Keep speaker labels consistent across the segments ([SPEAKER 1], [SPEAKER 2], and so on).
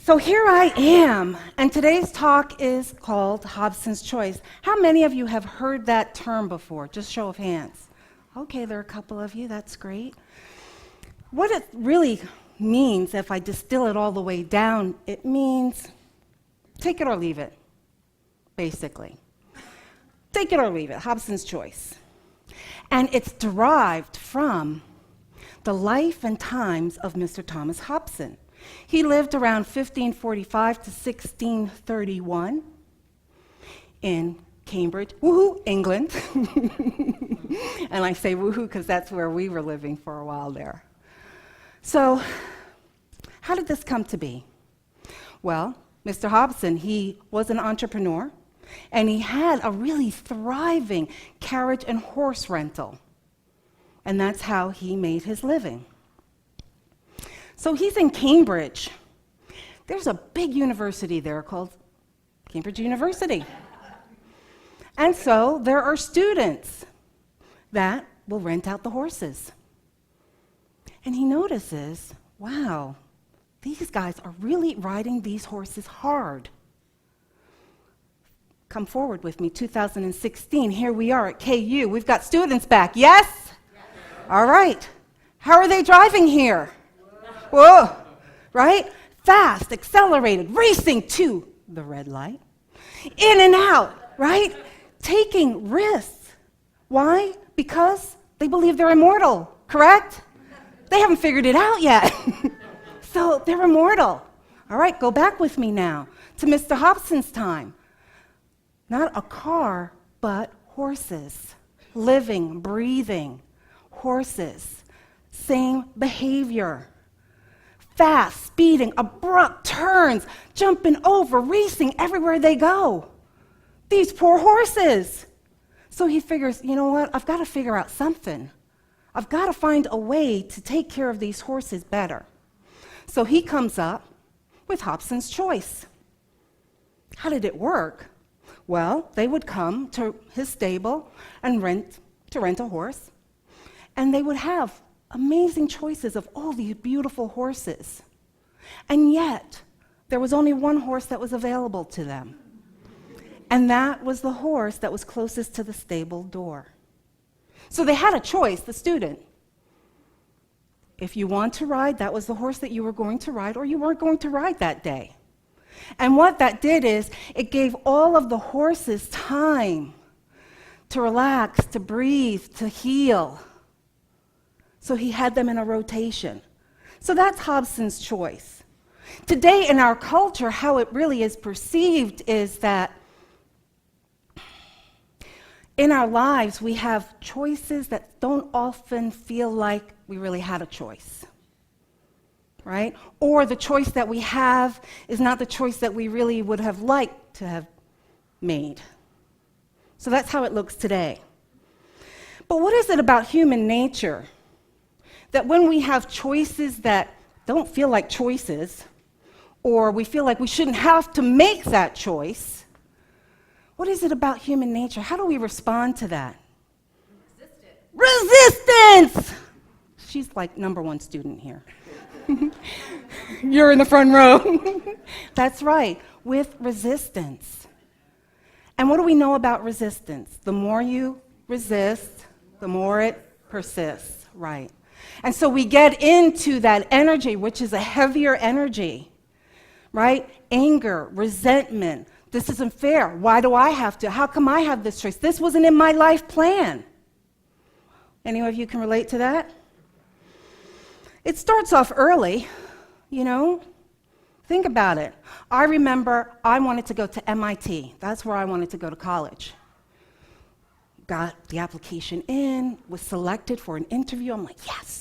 [SPEAKER 1] So here I am, and today's talk is called Hobson's Choice. How many of you have heard that term before? Just show of hands. Okay, there are a couple of you, that's great. What it really means, if I distill it all the way down, it means take it or leave it, basically. Take it or leave it, Hobson's Choice. And it's derived from the life and times of Mr. Thomas Hobson. He lived around 1545 to 1631 in Cambrige, woohoo, England. And I say woohoo because that's where we were living for a while there. So, how did this come to be? Well, Mr. Hobson, he was an entrepreneur, and he had a really thriving carriage and horse rental. And that's how he made his living. So he's in Cambridge. There's a big university there called Cambridge University. And so there are students that will rent out the horses. And he notices, wow, these guys are really riding these horses hard. Come forward with me, 2016. Here we are at KU. We've got students back, yes? Yes. All right. How are they driving here? Whoa, right? Fast, accelerated, racing to the red light. In and out, right? Taking risks. Why? Because they believe they're immortal, correct? They haven't figured it out yet. So they're immortal. All right, go back with me now to Mr. Hobson's time. Not a car, but horses. Living, breathing horses. Same behavior. Fast, speeding, abrupt turns, jumping over, racing everywhere they go. These poor horses. So he figures, you know what? I've got to figure out something. I've got to find a way to take care of these horses better. So he comes up with Hobson's Choice. How did it work? Well, they would come to his stable and rent a horse, and they would have amazing choices of all these beautiful horses. And yet, there was only one horse that was available to them. And that was the horse that was closest to the stable door. So they had a choice, the student. If you want to ride, that was the horse that you were going to ride, or you weren't going to ride that day. And what that did is, it gave all of the horses time to relax, to breathe, to heal. So he had them in a rotation. So that's Hobson's Choice. Today in our culture, how it really is perceived is that in our lives, we have choices that don't often feel like we really had a choice, right? Or the choice that we have is not the choice that we really would have liked to have made. So that's how it looks today. But what is it about human nature that when we have choices that don't feel like choices, or we feel like we shouldn't have to make that choice, what is it about human nature? How do we respond to that? Resistance! She's like #1 student here. You're in the front row. That's right, with resistance. And what do we know about resistance? The more you resist, the more it persists, right? And so we get into that energy, which is a heavier energy, right? Anger, resentment. This isn't fair. Why do I have to? How come I have this choice? This wasn't in my life plan. Any of you can relate to that? It starts off early, you know? Think about it. I remember I wanted to go to MIT. That's where I wanted to go to college. Got the application in, was selected for an interview. I'm like, yes.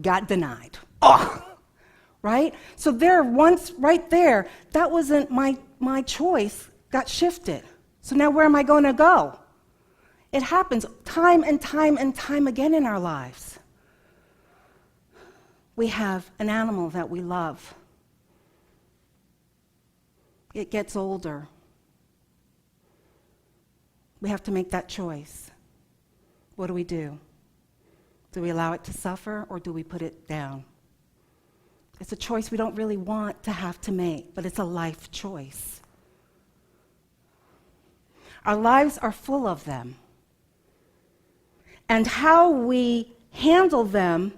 [SPEAKER 1] Got denied. Oh, right? So there, once right there, that wasn't my choice, got shifted. So now where am I going to go? It happens time and time and time again in our lives. We have an animal that we love. It gets older. We have to make that choice. What do? Do we allow it to suffer, or do we put it down? It's a choice we don't really want to have to make, but it's a life choice. Our lives are full of them. And how we handle them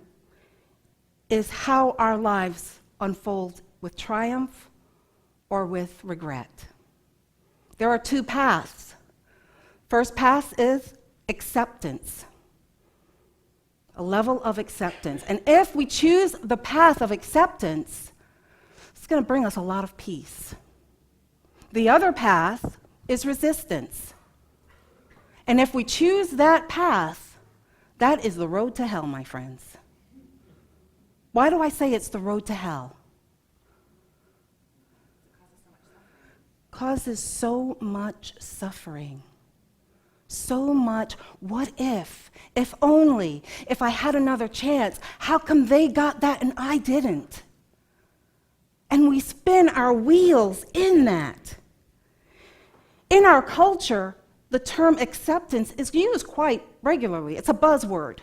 [SPEAKER 1] is how our lives unfold with triumph or with regret. There are two paths. First path is acceptance, a level of acceptance. And if we choose the path of acceptance, it's going to bring us a lot of peace. The other path is resistance. And if we choose that path, that is the road to hell, my friends. Why do I say it's the road to hell? Causes so much suffering. So much, what if only, if I had another chance, how come they got that and I didn't? And we spin our wheels in that. In our culture, the term acceptance is used quite regularly. It's a buzzword.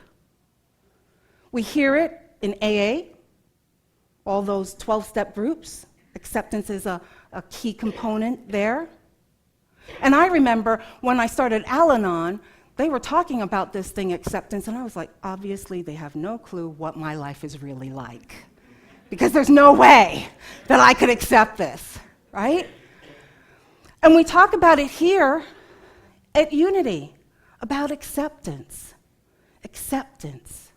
[SPEAKER 1] We hear it in AA, all those 12-step groups. Acceptance is a key component there. And I remember when I started Al-Anon, they were talking about this thing, acceptance, and I was like, obviously they have no clue what my life is really like. Because there's no way that I could accept this, right? And we talk about it here at Unity, about acceptance. Acceptance.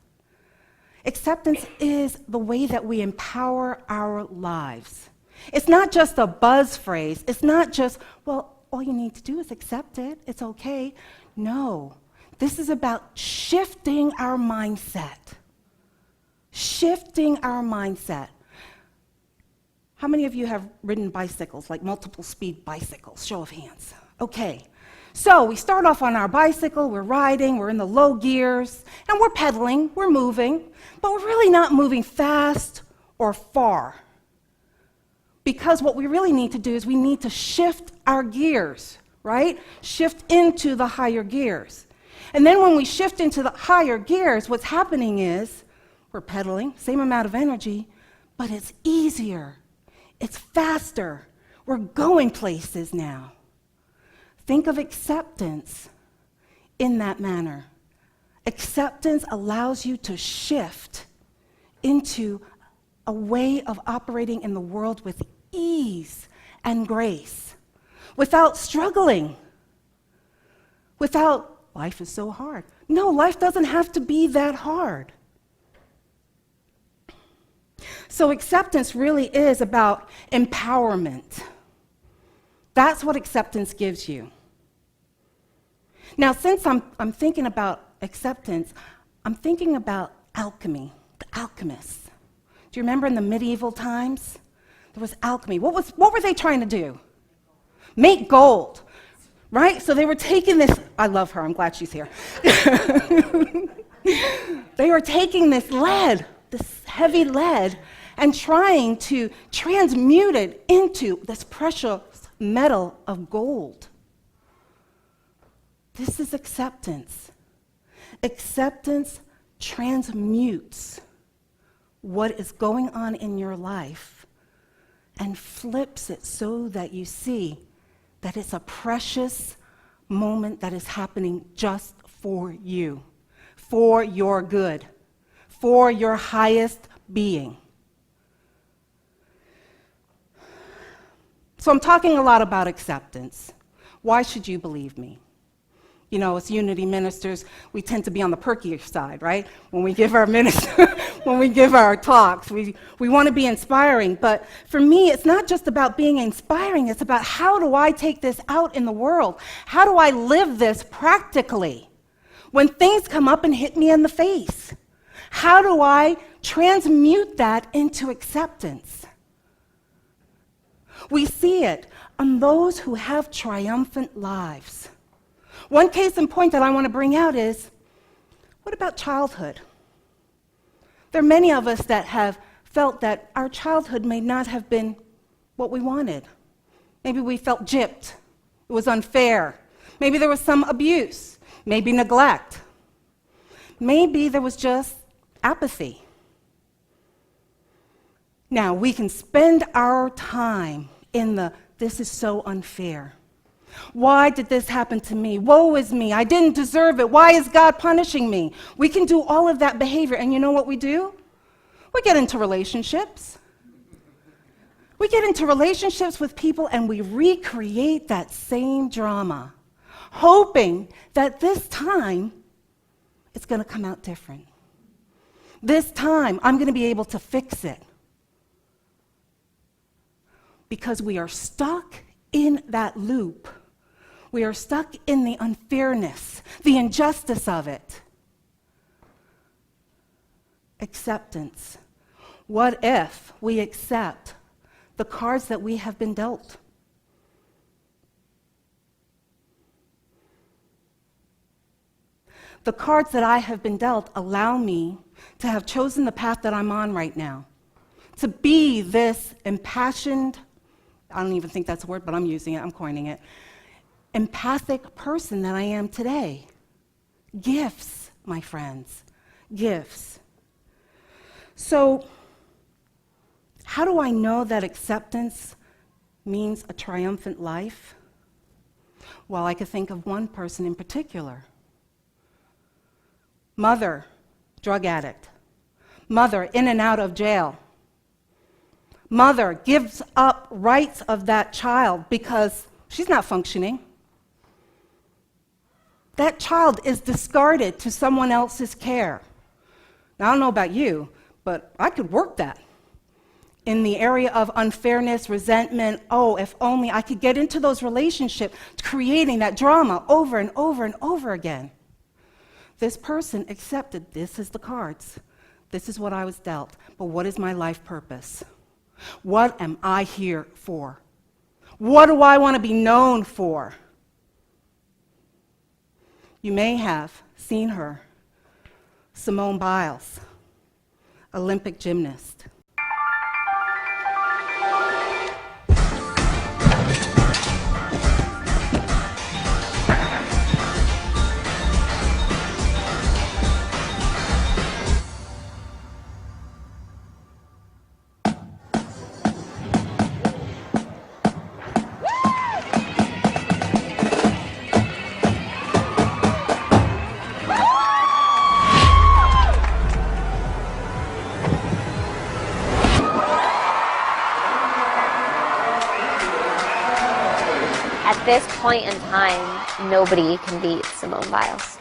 [SPEAKER 1] Acceptance is the way that we empower our lives. It's not just a buzz phrase. It's not just, well, all you need to do is accept it. It's okay. No. This is about shifting our mindset. Shifting our mindset. How many of you have ridden bicycles, like multiple speed bicycles? Show of hands. Okay. So we start off on our bicycle, we're riding, we're in the low gears, and we're pedaling, we're moving, but we're really not moving fast or far. Because what we really need to do is we need to shift our gears, right? Shift into the higher gears. And then when we shift into the higher gears, what's happening is we're pedaling, same amount of energy, but it's easier. It's faster. We're going places now. Think of acceptance in that manner. Acceptance allows you to shift into a way of operating in the world with ease and grace, without struggling, without, life is so hard. No, life doesn't have to be that hard. So acceptance really is about empowerment. That's what acceptance gives you. Now, since I'm thinking about acceptance, I'm thinking about alchemy, the alchemists. Do you remember in the medieval times? There was alchemy. What were they trying to do? Make gold, right? So they were taking this, I love her, I'm glad she's here. They were taking this lead, this heavy lead, and trying to transmute it into this precious metal of gold. This is acceptance. Acceptance transmutes what is going on in your life and flips it so that you see that it's a precious moment that is happening just for you, for your good, for your highest being. So I'm talking a lot about acceptance. Why should you believe me? You know, as Unity ministers, we tend to be on the perkier side, right? When we give our when we give our talks, we want to be inspiring. But for me, it's not just about being inspiring. It's about how do I take this out in the world? How do I live this practically? When things come up and hit me in the face, how do I transmute that into acceptance? We see it on those who have triumphant lives. One case in point that I want to bring out is, what about childhood? There are many of us that have felt that our childhood may not have been what we wanted. Maybe we felt gypped. It was unfair. Maybe there was some abuse. Maybe neglect. Maybe there was just apathy. Now, we can spend our time in the, this is so unfair. Why did this happen to me? Woe is me. I didn't deserve it. Why is God punishing me? We can do all of that behavior, and you know what we do? We get into relationships. We get into relationships with people, and we recreate that same drama, hoping that this time it's going to come out different. This time I'm going to be able to fix it. Because we are stuck in that loop. We are stuck in the unfairness, the injustice of it. Acceptance. What if we accept the cards that we have been dealt? The cards that I have been dealt allow me to have chosen the path that I'm on right now, to be this impassioned, I don't even think that's a word, but I'm using it, I'm coining it, empathic person that I am today. Gifts, my friends, gifts. So, how do I know that acceptance means a triumphant life? Well, I could think of one person in particular. Mother, drug addict. Mother, in and out of jail. Mother gives up rights of that child because she's not functioning. That child is discarded to someone else's care. Now, I don't know about you, but I could work that. In the area of unfairness, resentment, oh, if only I could get into those relationships, creating that drama over and over and over again. This person accepted, this is the cards. This is what I was dealt, but what is my life purpose? What am I here for? What do I want to be known for? You may have seen her, Simone Biles, Olympic gymnast.
[SPEAKER 2] At this point in time, nobody can beat Simone Biles.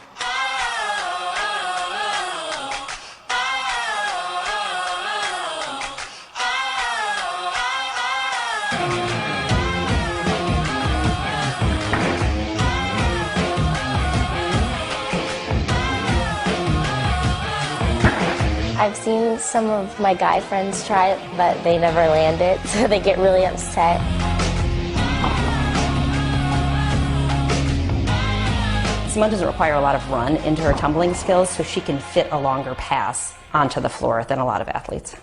[SPEAKER 2] I've seen some of my guy friends try it, but they never land it, so they get really upset.
[SPEAKER 3] Simone doesn't require a lot of run into her tumbling skills, so she can fit a longer pass onto the floor than a lot of athletes.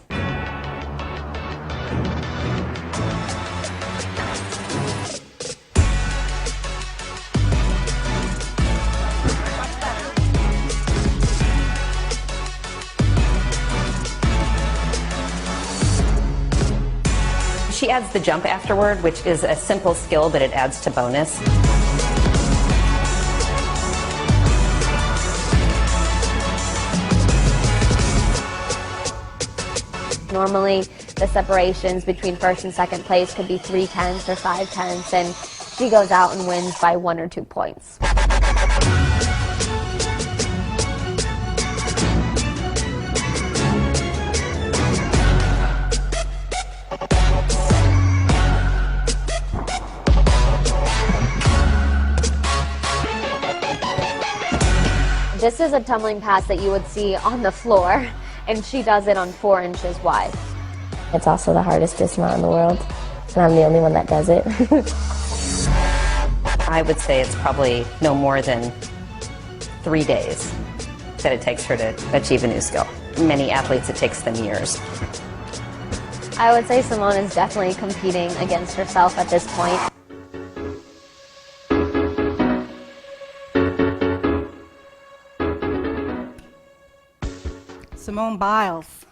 [SPEAKER 3] She adds the jump afterward, which is a simple skill, but it adds to bonus.
[SPEAKER 2] Normally, the separations between first and second place could be 3/10 or 5/10, and she goes out and wins by 1 or 2 points. This is a tumbling pass that you would see on the floor, and she does it on 4 inches wide. It's also the hardest dismount in the world, and I'm the only one that does it.
[SPEAKER 3] I would say it's probably no more than 3 days that it takes her to achieve a new skill. Many athletes, it takes them years.
[SPEAKER 2] I would say Simone is definitely competing against herself at this point.
[SPEAKER 1] Simone Biles,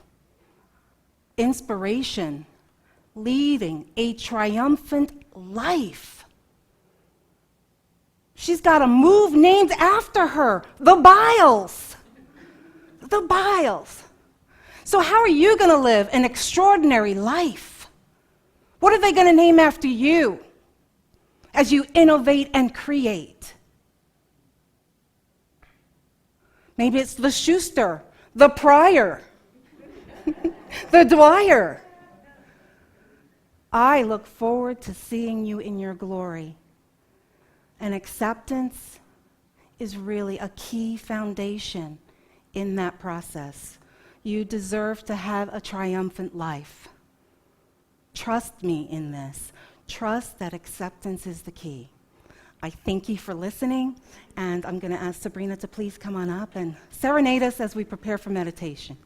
[SPEAKER 1] inspiration, leading a triumphant life. She's got a move named after her, the Biles. The Biles. So how are you going to live an extraordinary life? What are they going to name after you as you innovate and create? Maybe it's the Schuster, the Pryor, the Dwyer. I look forward to seeing you in your glory. And acceptance is really a key foundation in that process. You deserve to have a triumphant life. Trust me in this. Trust that acceptance is the key. I thank you for listening, and I'm going to ask Sabrina to please come on up and serenade us as we prepare for meditation.